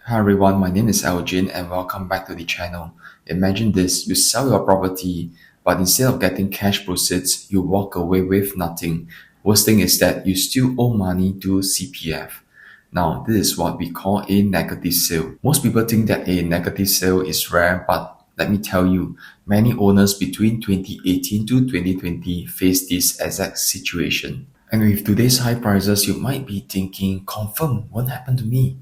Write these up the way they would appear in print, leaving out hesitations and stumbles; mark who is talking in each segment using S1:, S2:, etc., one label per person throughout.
S1: Hi everyone, my name is Elgin and welcome back to the channel. Imagine this, you sell your property, but instead of getting cash proceeds, you walk away with nothing. Worst thing is that you still owe money to CPF. Now, this is what we call a negative sale. Most people think that a negative sale is rare, but let me tell you, many owners between 2018 to 2020 face this exact situation. And with today's high prices, you might be thinking, confirm, won't happen to me.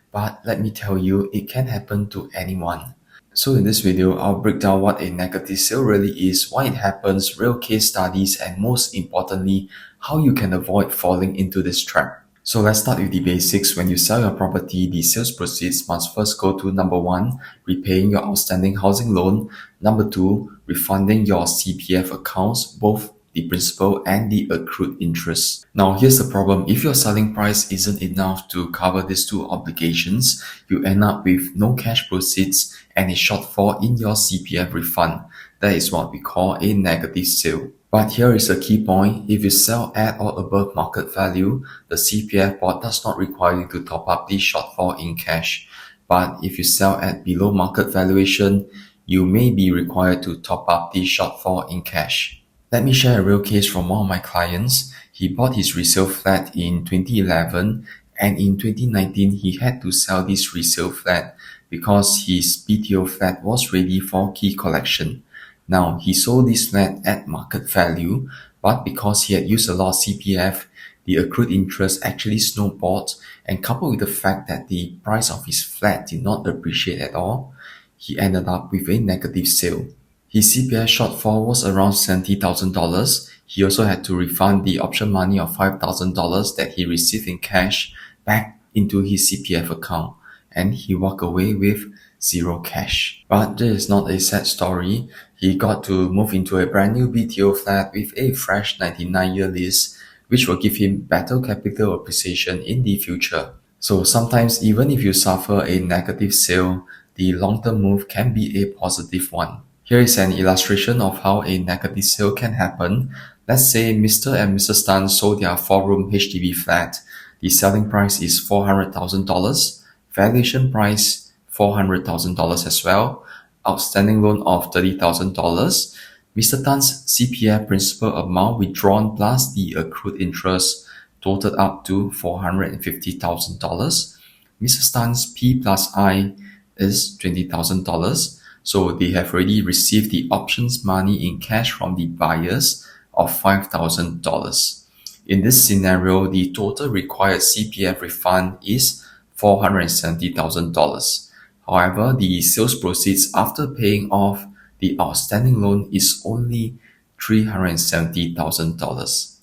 S1: But let me tell you, it can happen to anyone. So in this video, I'll break down what a negative sale really is, why it happens, real case studies, and most importantly, how you can avoid falling into this trap. So let's start with the basics. When you sell your property, the sales proceeds must first go to number 1, repaying your outstanding housing loan, number 2, refunding your CPF accounts, both the principal and the accrued interest. Now here's the problem. If your selling price isn't enough to cover these two obligations, you end up with no cash proceeds and a shortfall in your CPF refund. That is what we call a negative sale. But here is a key point. If you sell at or above market value, the CPF board does not require you to top up the shortfall in cash. But if you sell at below market valuation, you may be required to top up the shortfall in cash. Let me share a real case from one of my clients. He bought his resale flat in 2011 and in 2019 he had to sell this resale flat because his BTO flat was ready for key collection. Now he sold this flat at market value, but because he had used a lot of CPF, the accrued interest actually snowballed, and coupled with the fact that the price of his flat did not appreciate at all, he ended up with a negative sale. His CPF shortfall was around $70,000. He also had to refund the option money of $5,000 that he received in cash back into his CPF account, and he walked away with zero cash. But this is not a sad story. He got to move into a brand new BTO flat with a fresh 99-year lease, which will give him better capital appreciation in the future. So sometimes even if you suffer a negative sale, the long-term move can be a positive one. Here is an illustration of how a negative sale can happen. Let's say Mr. and Mrs. Tan sold their 4-room HDB flat. The selling price is $400,000, valuation price $400,000 as well, outstanding loan of $30,000. Mr. Tan's CPF principal amount withdrawn plus the accrued interest totaled up to $450,000. Mrs. Tan's P plus I is $20,000. So they have already received the options money in cash from the buyers of $5,000. In this scenario, the total required CPF refund is $470,000. However, the sales proceeds after paying off the outstanding loan is only $370,000.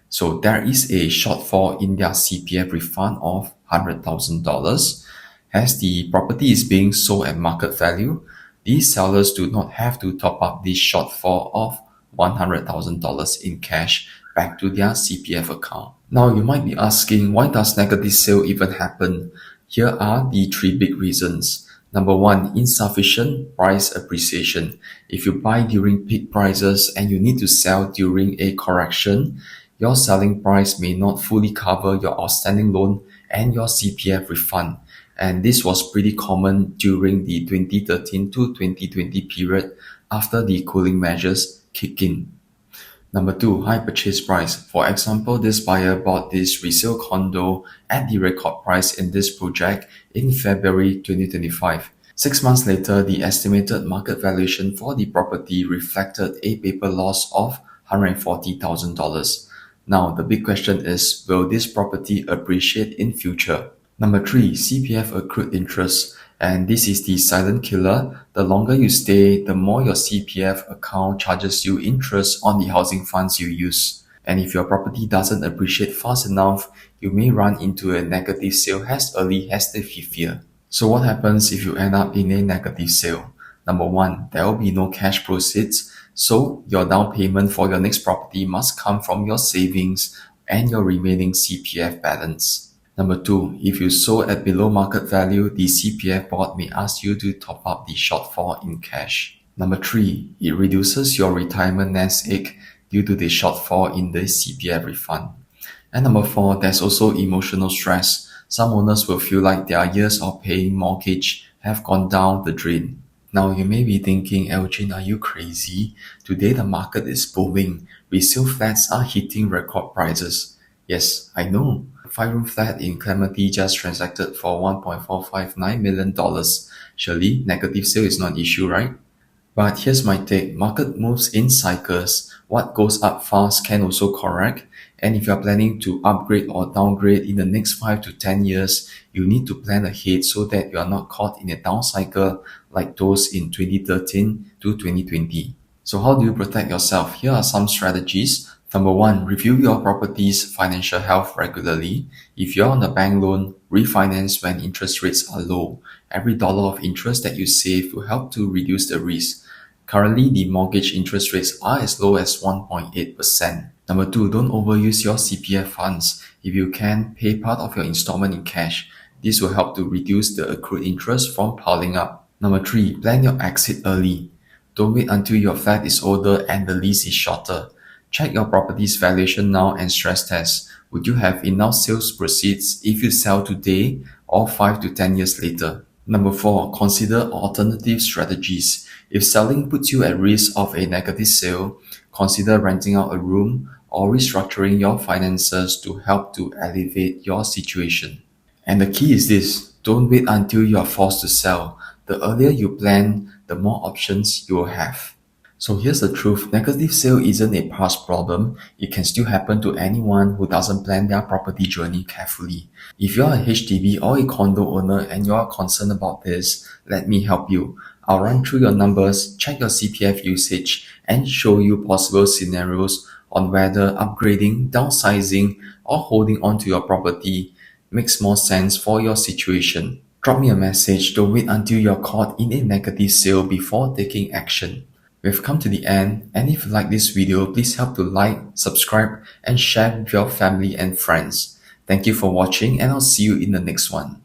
S1: So there is a shortfall in their CPF refund of $100,000. As the property is being sold at market value, these sellers do not have to top up this shortfall of $100,000 in cash back to their CPF account. Now you might be asking, why does negative sale even happen? Here are the 3 big reasons. Number 1, insufficient price appreciation. If you buy during peak prices and you need to sell during a correction, your selling price may not fully cover your outstanding loan and your CPF refund. And this was pretty common during the 2013 to 2020 period after the cooling measures kick in. Number 2, high purchase price. For example, this buyer bought this resale condo at the record price in this project in February 2025. 6 months later, the estimated market valuation for the property reflected a paper loss of $140,000. Now, the big question is, will this property appreciate in future? Number 3, CPF accrued interest. And this is the silent killer. The longer you stay, the more your CPF account charges you interest on the housing funds you use. And if your property doesn't appreciate fast enough, you may run into a negative sale as early as the 5th year. So what happens if you end up in a negative sale? Number 1, there will be no cash proceeds. So your down payment for your next property must come from your savings and your remaining CPF balance. Number 2, if you sold at below market value, the CPF board may ask you to top up the shortfall in cash. Number 3, it reduces your retirement nest egg due to the shortfall in the CPF refund. And number 4, there's also emotional stress. some owners will feel like their years of paying mortgage have gone down the drain. Now you may be thinking, Elgin, are you crazy? Today the market is booming. Resale flats are hitting record prices. Yes, I know. A 5-room flat in Clementi just transacted for $1.459 million. Surely, negative sale is not an issue, right? But here's my take. Market moves in cycles. What goes up fast can also correct. And if you're planning to upgrade or downgrade in the next 5 to 10 years, you need to plan ahead so that you are not caught in a down cycle like those in 2013 to 2020. So how do you protect yourself? Here are some strategies. Number one, review your property's financial health regularly. If you're on a bank loan, refinance when interest rates are low. Every dollar of interest that you save will help to reduce the risk. Currently, the mortgage interest rates are as low as 1.8%. Number two, don't overuse your CPF funds. If you can, pay part of your installment in cash. This will help to reduce the accrued interest from piling up. Number three, plan your exit early. Don't wait until your flat is older and the lease is shorter. Check your property's valuation now and stress test. Would you have enough sales proceeds if you sell today or 5 to 10 years later? Number four, consider alternative strategies. If selling puts you at risk of a negative sale, consider renting out a room or restructuring your finances to help to elevate your situation. And the key is this, don't wait until you are forced to sell. The earlier you plan, the more options you will have. So here's the truth, negative sale isn't a past problem. It can still happen to anyone who doesn't plan their property journey carefully. If you're a HDB or a condo owner and you are concerned about this, let me help you. I'll run through your numbers, check your CPF usage, and show you possible scenarios on whether upgrading, downsizing, or holding on to your property makes more sense for your situation. Drop me a message, don't wait until you're caught in a negative sale before taking action. We've come to the end, and if you like this video, please help to like, subscribe, and share with your family and friends. Thank you for watching, and I'll see you in the next one.